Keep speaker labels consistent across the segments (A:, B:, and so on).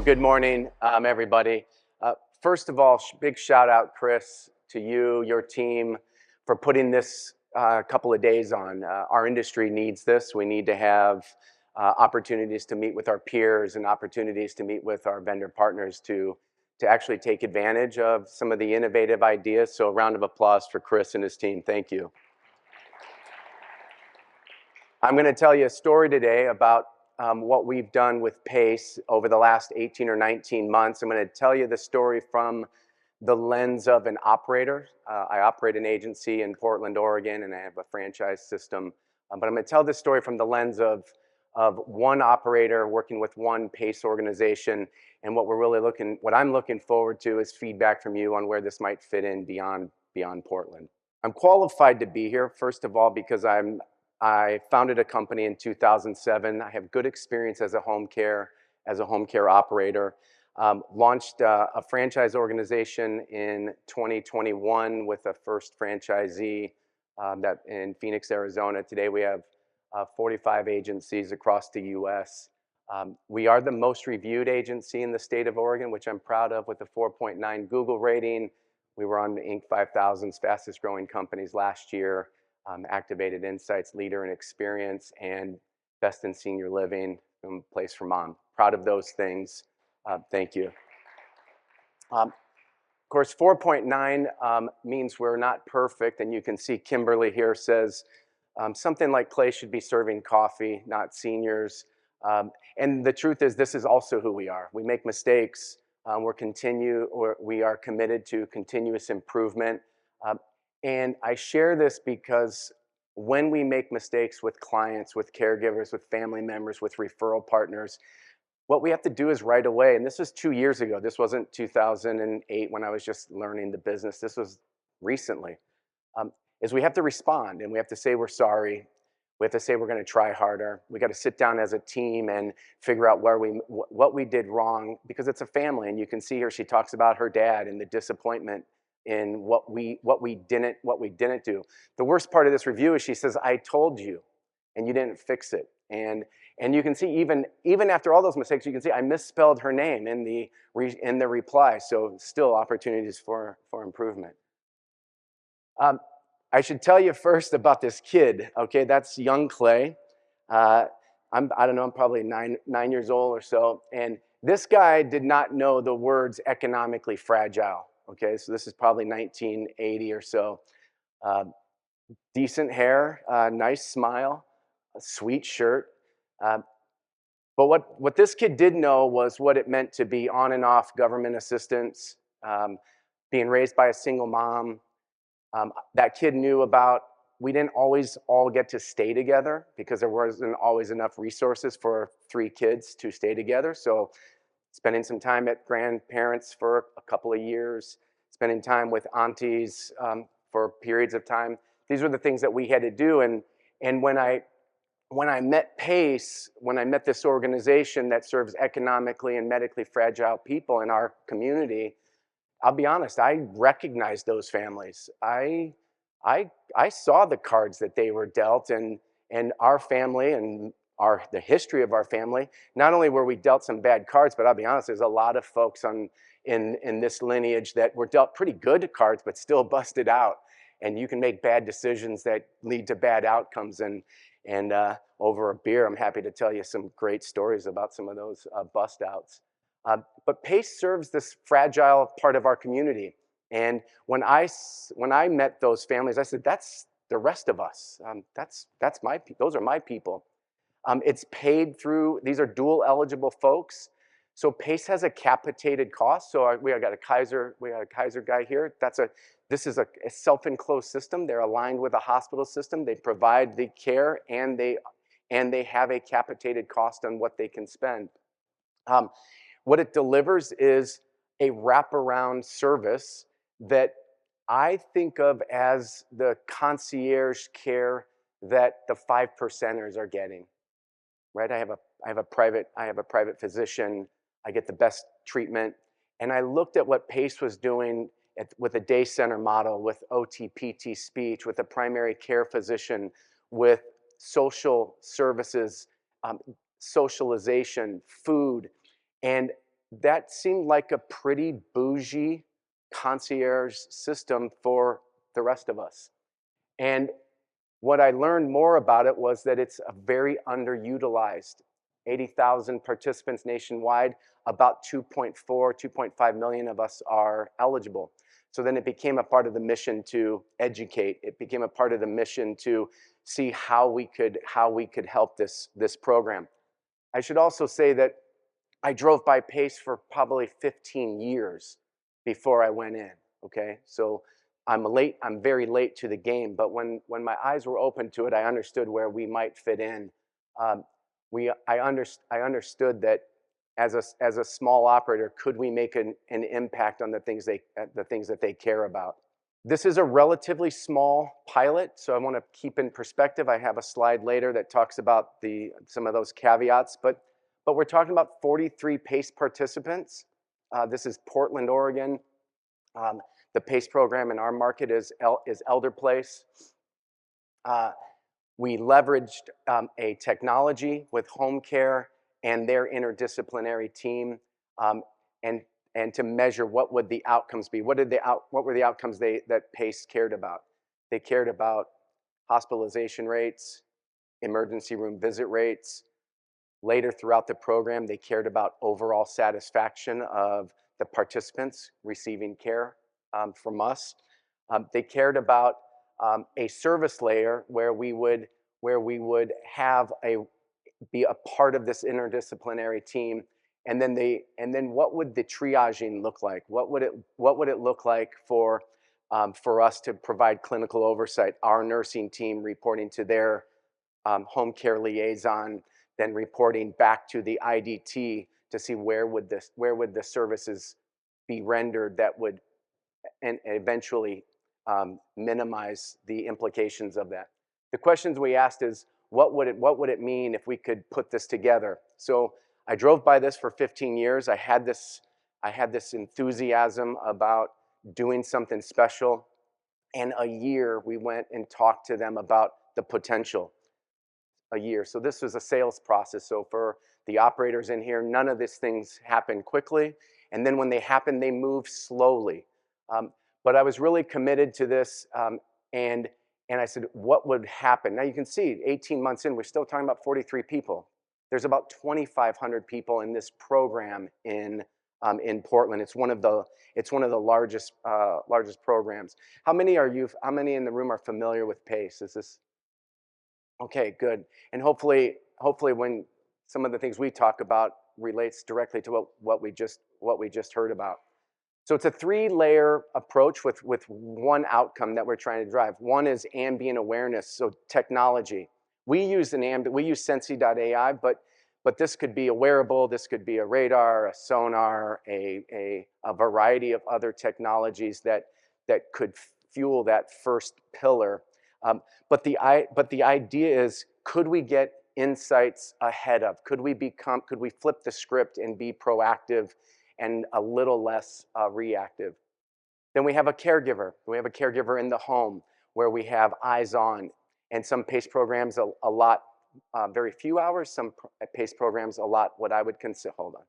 A: Good morning, everybody. First of all, big shout out, Chris, to you, your team, for putting this couple of days on. Our industry needs this. We need to have opportunities to meet with our peers and opportunities to meet with our vendor partners to actually take advantage of some of the innovative ideas. So a round of applause for Chris and his team. Thank you. I'm going to tell you a story today about what we've done with PACE over the last 18 or 19 months. I'm going to tell you the story from the lens of an operator. I operate an agency in Portland, Oregon, and I have a franchise system. But I'm going to tell this story from the lens of one operator working with one PACE organization. And what I'm looking forward to is feedback from you on where this might fit in beyond Portland. I'm qualified to be here, first of all, because I founded a company in 2007. I have good experience as a home care operator. Launched a franchise organization in 2021 with a first franchisee that in Phoenix, Arizona. Today we have 45 agencies across the US. We are the most reviewed agency in the state of Oregon, which I'm proud of, with a 4.9 Google rating. We were on the Inc. 5000's fastest growing companies last year. Activated Insights Leader in Experience, and Best in Senior Living from Place for Mom. Proud of those things. Thank you. Of course, 4.9 means we're not perfect, and you can see Kimberly here says something like Clay should be serving coffee, not seniors. And the truth is, this is also who we are. We make mistakes. We are committed to continuous improvement. And I share this because when we make mistakes with clients, with caregivers, with family members, with referral partners, what we have to do is right away, and this was 2 years ago, this wasn't 2008 when I was just learning the business, this was recently, is we have to respond and we have to say we're sorry. We have to say we're going to try harder. We got to sit down as a team and figure out what we did wrong, because it's a family, and you can see here she talks about her dad and the disappointment in what we didn't do. The worst part of this review is she says, "I told you, and you didn't fix it." And you can see even after all those mistakes, you can see I misspelled her name in the reply. So still opportunities for improvement. I should tell you first about this kid. Okay, that's young Clay. I don't know. I'm probably nine years old or so, and this guy did not know the words economically fragile. Okay, so this is probably 1980 or so. Decent hair, nice smile, a sweet shirt. But what this kid did know was what it meant to be on and off government assistance, being raised by a single mom. That kid knew about, we didn't always all get to stay together because there wasn't always enough resources for 3 kids to stay together. So spending some time at grandparents for a couple of years, spending time with aunties for periods of time. These were the things that we had to do. And when I met PACE, when I met this organization that serves economically and medically fragile people in our community, I'll be honest, I recognized those families. I saw the cards that they were dealt, and our family and the history of our family. Not only were we dealt some bad cards, but I'll be honest, there's a lot of folks in this lineage that were dealt pretty good cards, but still busted out. And you can make bad decisions that lead to bad outcomes. And over a beer, I'm happy to tell you some great stories about some of those bust outs. But PACE serves this fragile part of our community. And when I met those families, I said, that's the rest of us. Those are my people. It's paid through, these are dual eligible folks. So PACE has a capitated cost. So we got a Kaiser guy here. This is a self-enclosed system. They're aligned with a hospital system. They provide the care, and they have a capitated cost on what they can spend. What it delivers is a wraparound service that I think of as the concierge care that the 5%ers are getting. Right? I have a private physician. I get the best treatment. And I looked at what PACE was doing with a day center model, with OT, PT, speech, with a primary care physician, with social services, socialization, food. And that seemed like a pretty bougie concierge system for the rest of us. And what I learned more about it was that it's a very underutilized. 80,000 participants nationwide, about 2.4, 2.5 million of us are eligible. So then it became a part of the mission to educate. It became a part of the mission to see how we could help this program. I should also say that I drove by PACE for probably 15 years before I went in, okay? So I'm very late to the game, but when my eyes were open to it, I understood where we might fit in. Um, I understood that as a small operator, could we make an impact on the things that they care about? This is a relatively small pilot, so I want to keep in perspective. I have a slide later that talks about some of those caveats, but we're talking about 43 PACE participants. This is Portland, Oregon. The PACE program in our market is Elder Place. We leveraged a technology with home care and their interdisciplinary team, and to measure what would the outcomes be. What were the outcomes that PACE cared about? They cared about hospitalization rates, emergency room visit rates. Later throughout the program, they cared about overall satisfaction of the participants receiving care from us. They cared about a service layer where we would be a part of this interdisciplinary team. And then what would the triaging look like? What would it look like for us to provide clinical oversight? Our nursing team reporting to their home care liaison, then reporting back to the IDT to see where would the services be rendered that would and eventually minimize the implications of that. The questions we asked is, what would it mean if we could put this together? So I drove by this for 15 years. I had this enthusiasm about doing something special. And a year we went and talked to them about the potential. A year. So this was a sales process. So for the operators in here, none of these things happen quickly. And then when they happen, they move slowly. But I was really committed to this, and I said, what would happen? Now you can see 18 months in, we're still talking about 43 people. There's about 2,500 people in this program in Portland. It's one of the largest programs. How many in the room are familiar with PACE? Is this? Okay, good. And hopefully when some of the things we talk about relates directly to what we just heard about. So it's a 3-layer approach with one outcome that we're trying to drive. One is ambient awareness, so technology. We use Sensi.ai, but this could be a wearable, this could be a radar, a sonar, a variety of other technologies that could fuel that first pillar. But the idea is, could we get insights ahead of? Could we flip the script and be proactive and a little less reactive? Then we have a caregiver. We have a caregiver in the home where we have eyes on. And some PACE programs a lot, very few hours. Some PACE programs a lot, what I would consider, hold on.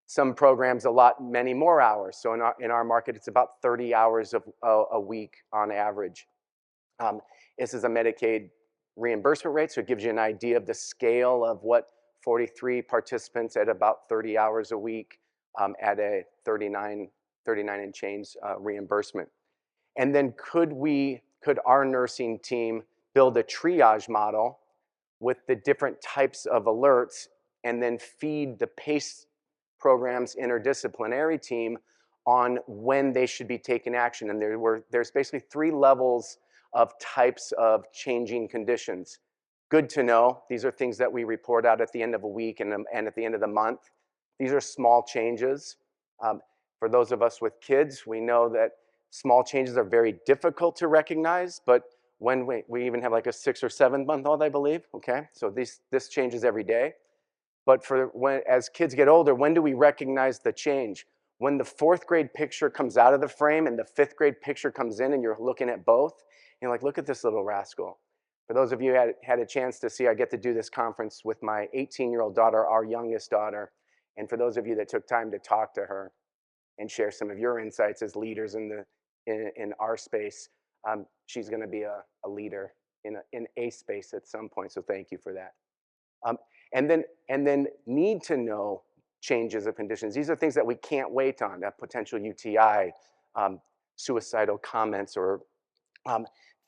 A: Some programs allot many more hours. So in our market, it's about 30 hours a week on average. This is a Medicaid reimbursement rate, so it gives you an idea of the scale of what 43 participants at about 30 hours a week at a 39 and change reimbursement. And then could our nursing team build a triage model with the different types of alerts and then feed the PACE program's interdisciplinary team on when they should be taking action? And there's basically 3 levels of types of changing conditions. Good to know. These are things that we report out at the end of a week and at the end of the month. These are small changes. For those of us with kids, we know that small changes are very difficult to recognize, but when we even have like a 6 or 7 month old, I believe, okay? So this changes every day. But as kids get older, when do we recognize the change? When the 4th grade picture comes out of the frame and the 5th grade picture comes in and you're looking at both, you're like, look at this little rascal. For those of you who had a chance to see, I get to do this conference with my 18-year-old daughter, our youngest daughter. And for those of you that took time to talk to her and share some of your insights as leaders in our space, she's going to be a leader in a space at some point. So thank you for that. Um, and then need to know changes of conditions. These are things that we can't wait on, that potential UTI, suicidal comments, or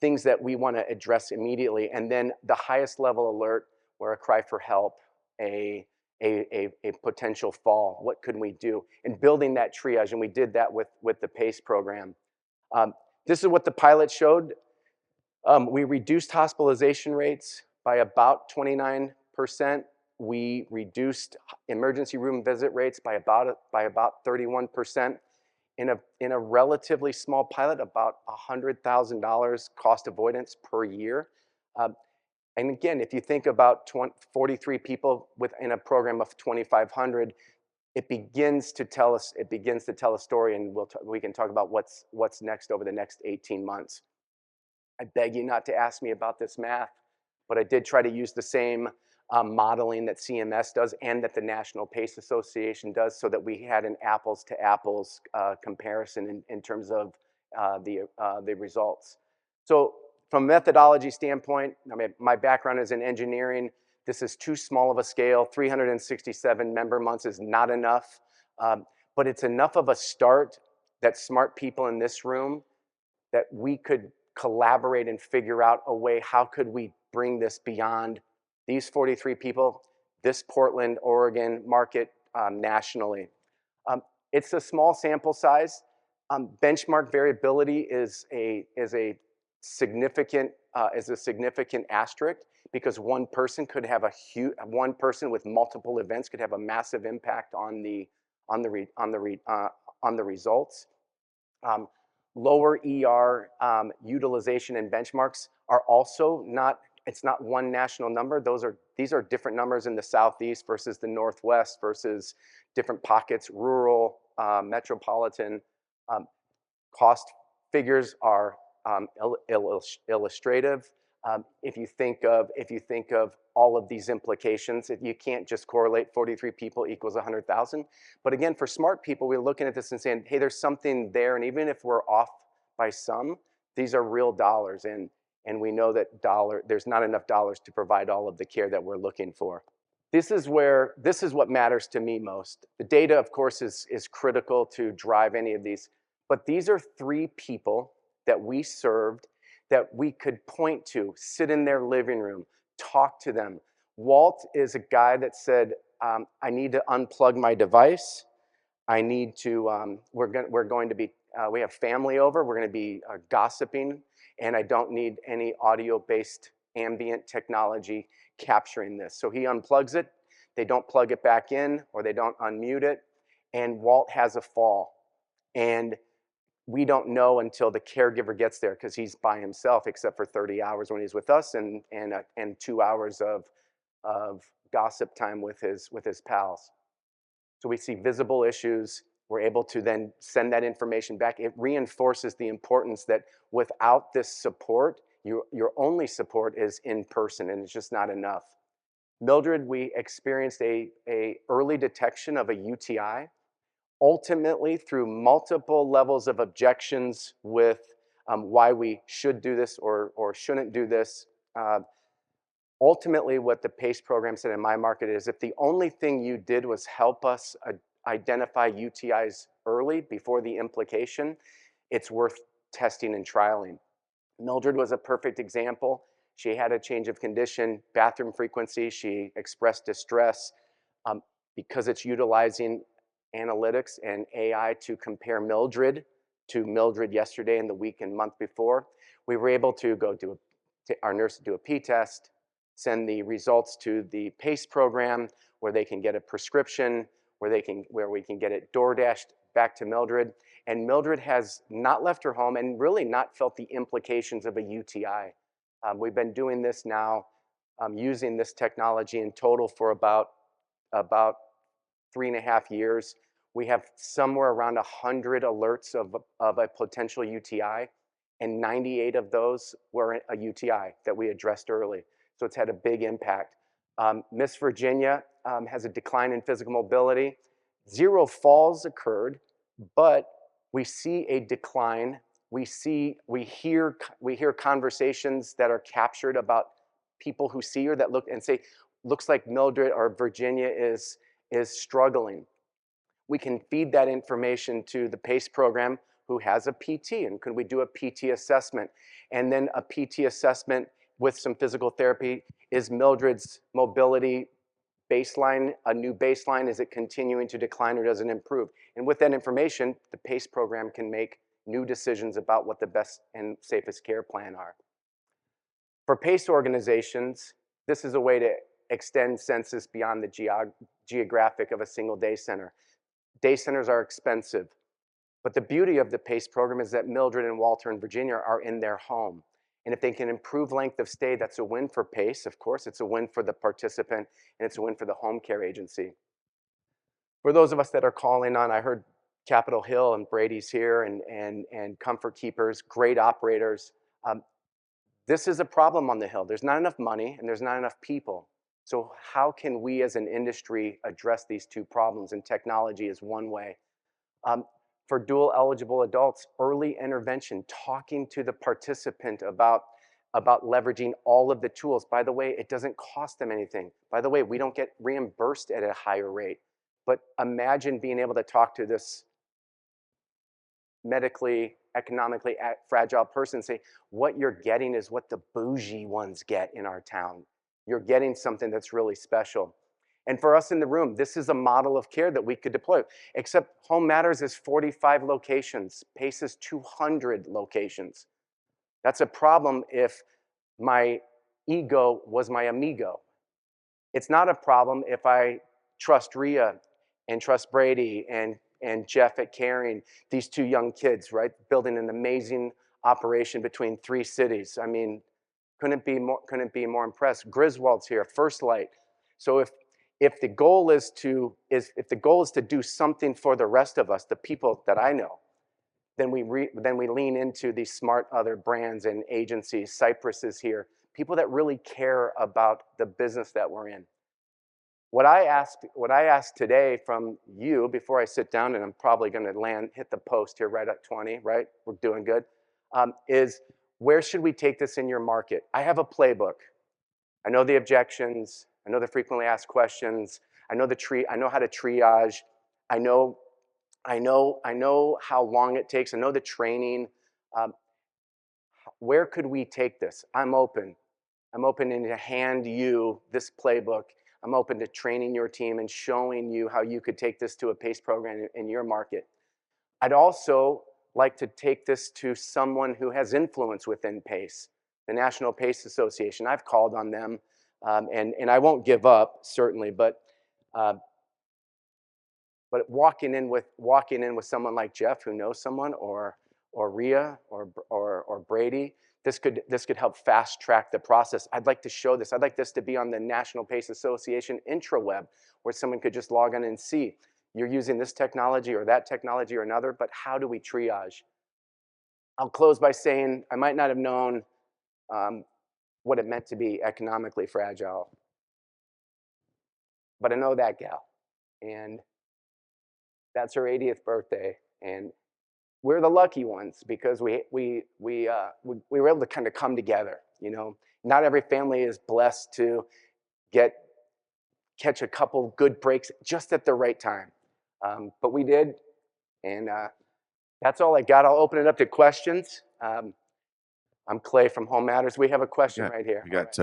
A: things that we want to address immediately. And then the highest level alert, where a cry for help, a potential fall, what could we do? And building that triage, and we did that with the PACE program. This is what the pilot showed. We reduced hospitalization rates by about 29%. We reduced emergency room visit rates by about 31%. In a relatively small pilot, about $100,000 cost avoidance per year. And again, if you think about 43 people within a program of 2,500, it begins to tell a story, and we can talk about what's next over the next 18 months. I beg you not to ask me about this math, but I did try to use the same modeling that CMS does and that the National PACE Association does, so that we had an apples to apples comparison in terms of the results. So from a methodology standpoint, I mean, my background is in engineering. This is too small of a scale. 367 member months is not enough, but it's enough of a start that smart people in this room, that we could collaborate and figure out a way, how could we bring this beyond these 43 people, this Portland, Oregon market nationally. It's a small sample size. Benchmark variability is a significant asterisk, because one person with multiple events could have a massive impact on the results. Lower ER utilization and benchmarks are also not, it's not one national number. These are different numbers in the Southeast versus the Northwest versus different pockets, rural, metropolitan. Cost figures are illustrative. If you think of all of these implications, you can't just correlate 43 people equals 100,000. But again, for smart people, we're looking at this and saying, hey, there's something there, and even if we're off by some, these are real dollars, and we know that there's not enough dollars to provide all of the care that we're looking for. This is what matters to me most. The data, of course, is critical to drive any of these, but these are 3 people that we served, that we could point to, sit in their living room, talk to them. Walt is a guy that said, I need to unplug my device. I need to, we have family over, we're gonna be gossiping, and I don't need any audio-based ambient technology capturing this. So he unplugs it, they don't plug it back in, or they don't unmute it, and Walt has a fall. And we don't know until the caregiver gets there, because he's by himself, except for 30 hours when he's with us, and 2 hours of gossip time with his pals. So we see visible issues. We're able to then send that information back. It reinforces the importance that without this support, your only support is in person, and it's just not enough. Mildred, we experienced a early detection of a UTI. Ultimately, through multiple levels of objections with why we should do this or shouldn't do this, ultimately what the PACE program said in my market is, if the only thing you did was help us identify UTIs early before the implication, it's worth testing and trialing. Mildred was a perfect example. She had a change of condition, bathroom frequency. She expressed distress. Because it's utilizing analytics and AI to compare Mildred to Mildred yesterday and the week and month before, we were able to go do our nurse do a P-test, send the results to the PACE program, where they can get a prescription, where we can get it door-dashed back to Mildred. And Mildred has not left her home and really not felt the implications of a UTI. We've been doing this now, using this technology in total for about 3.5 years. We have somewhere around 100 alerts of a potential UTI, and 98 of those were a UTI that we addressed early. So it's had a big impact. Miss Virginia has a decline in physical mobility. 0 falls occurred, but we see a decline. We hear conversations that are captured about people who see her that look and say, looks like Mildred or Virginia is struggling. We can feed that information to the PACE program who has a PT, and could we do a PT assessment? And then a PT assessment with some physical therapy. Is Mildred's mobility baseline a new baseline? Is it continuing to decline or does it improve? And with that information, the PACE program can make new decisions about what the best and safest care plan are. For PACE organizations, this is a way to extend census beyond the geographic of a single day center. Day centers are expensive, but the beauty of the PACE program is that Mildred and Walter and Virginia are in their home. And if they can improve length of stay, that's a win for PACE, of course. It's a win for the participant, and it's a win for the home care agency. For those of us that are calling on, I heard Capitol Hill and Brady's here and Comfort Keepers, great operators. This is a problem on the Hill. There's not enough money and there's not enough people. So how can we as an industry address these two problems? And technology is one way. For dual eligible adults, early intervention, talking to the participant about leveraging all of the tools. By the way, it doesn't cost them anything. By the way, we don't get reimbursed at a higher rate. But imagine being able to talk to this medically, economically fragile person and say, what you're getting is what the bougie ones get in our town. You're getting something that's really special. And for us in the room, this is a model of care that we could deploy. Except Home Matters is 45 locations. PACE is 200 locations. That's a problem if my ego was my amigo. It's not a problem if I trust Rhea and trust Brady and Jeff at Caring, these 2 young kids, right? Building an amazing operation between 3 cities. I mean, couldn't be more impressed. Griswold's here, First Light. So if the goal is to do something for the rest of us, the people that I know, then we lean into these smart other brands and agencies. Cypress is here, people that really care about the business that we're in. What I asked today from you before I sit down, and I'm probably going to hit the post here right at 20, right? We're doing good. Is where should we take this in your market? I have a playbook. I know the objections. I know the frequently asked questions. I know how to triage. I know how long it takes. I know the training. Where could we take this? I'm open. I'm open to hand you this playbook. I'm open to training your team and showing you how you could take this to a PACE program in your market. I'd also like to take this to someone who has influence within PACE, the National PACE Association. I've called on them, and I won't give up, certainly, but walking in with someone like Jeff who knows someone, or Rhea or Brady, this could help fast track the process. I'd like to show this. I'd like this to be on the National PACE Association intraweb, where someone could just log on and see, you're using this technology or that technology or another, but how do we triage? I'll close by saying I might not have known what it meant to be economically fragile, but I know that gal, and that's her 80th birthday, and we're the lucky ones because we were able to kind of come together. You know, not every family is blessed to catch a couple good breaks just at the right time, but we did, and that's all I got. I'll open it up to questions. I'm Clay from Home Matters. We have a question right here.
B: We got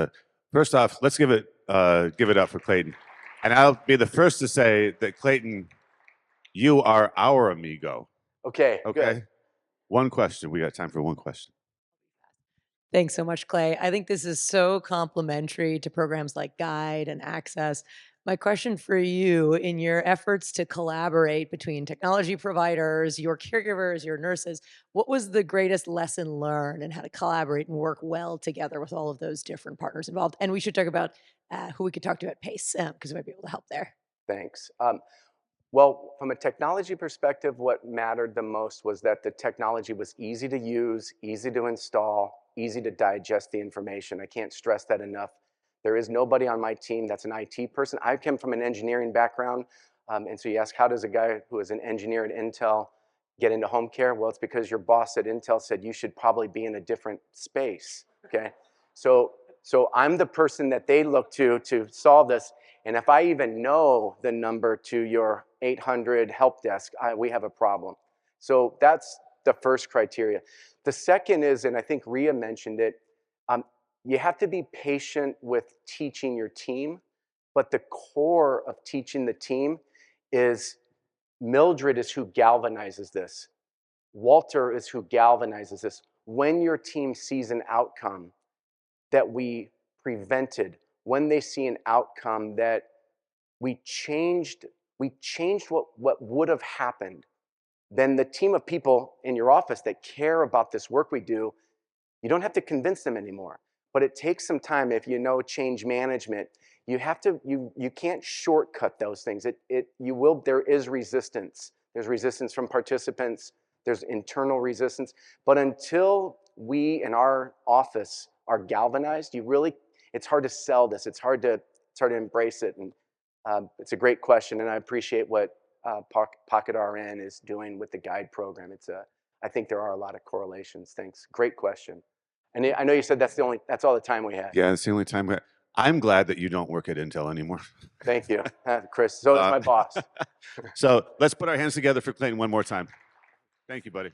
B: first off, let's give it up for Clayton, and I'll be the first to say that Clayton, you are our amigo.
A: Okay. Good.
B: One question. We got time for one question.
C: Thanks so much, Clay. I think this is so complementary to programs like Guide and Access. My question for you, in your efforts to collaborate between technology providers, your caregivers, your nurses, what was the greatest lesson learned and how to collaborate and work well together with all of those different partners involved? And we should talk about who we could talk to at PACE, because we might be able to help there.
A: Thanks. Well, from a technology perspective, what mattered the most was that the technology was easy to use, easy to install, easy to digest the information. I can't stress that enough. There is nobody on my team that's an IT person. I come from an engineering background, and so you ask, how does a guy who is an engineer at Intel get into home care? Well, it's because your boss at Intel said you should probably be in a different space, okay? So I'm the person that they look to solve this. And if I even know the number to your 800 help desk, we have a problem. So that's the first criteria. The second is, and I think Ria mentioned it, you have to be patient with teaching your team, but the core of teaching the team is Mildred is who galvanizes this. Walter is who galvanizes this. When your team sees an outcome that we prevented, when they see an outcome that we changed what would have happened, then the team of people in your office that care about this work we do, you don't have to convince them anymore. But it takes some time. If you know change management, you have to, you can't shortcut those things. There is resistance. There's resistance from participants. There's internal resistance. But until we in our office are galvanized, it's hard to sell this. It's hard to embrace it. And it's a great question, and I appreciate what Pocket RN is doing with the guide program. I think there are a lot of correlations. Thanks. Great question. And I know you said that's all the time we had.
B: Yeah, it's the only time. I'm glad that you don't work at Intel anymore.
A: Thank you, Chris. So is my boss.
B: So let's put our hands together for Clayton one more time. Thank you, buddy.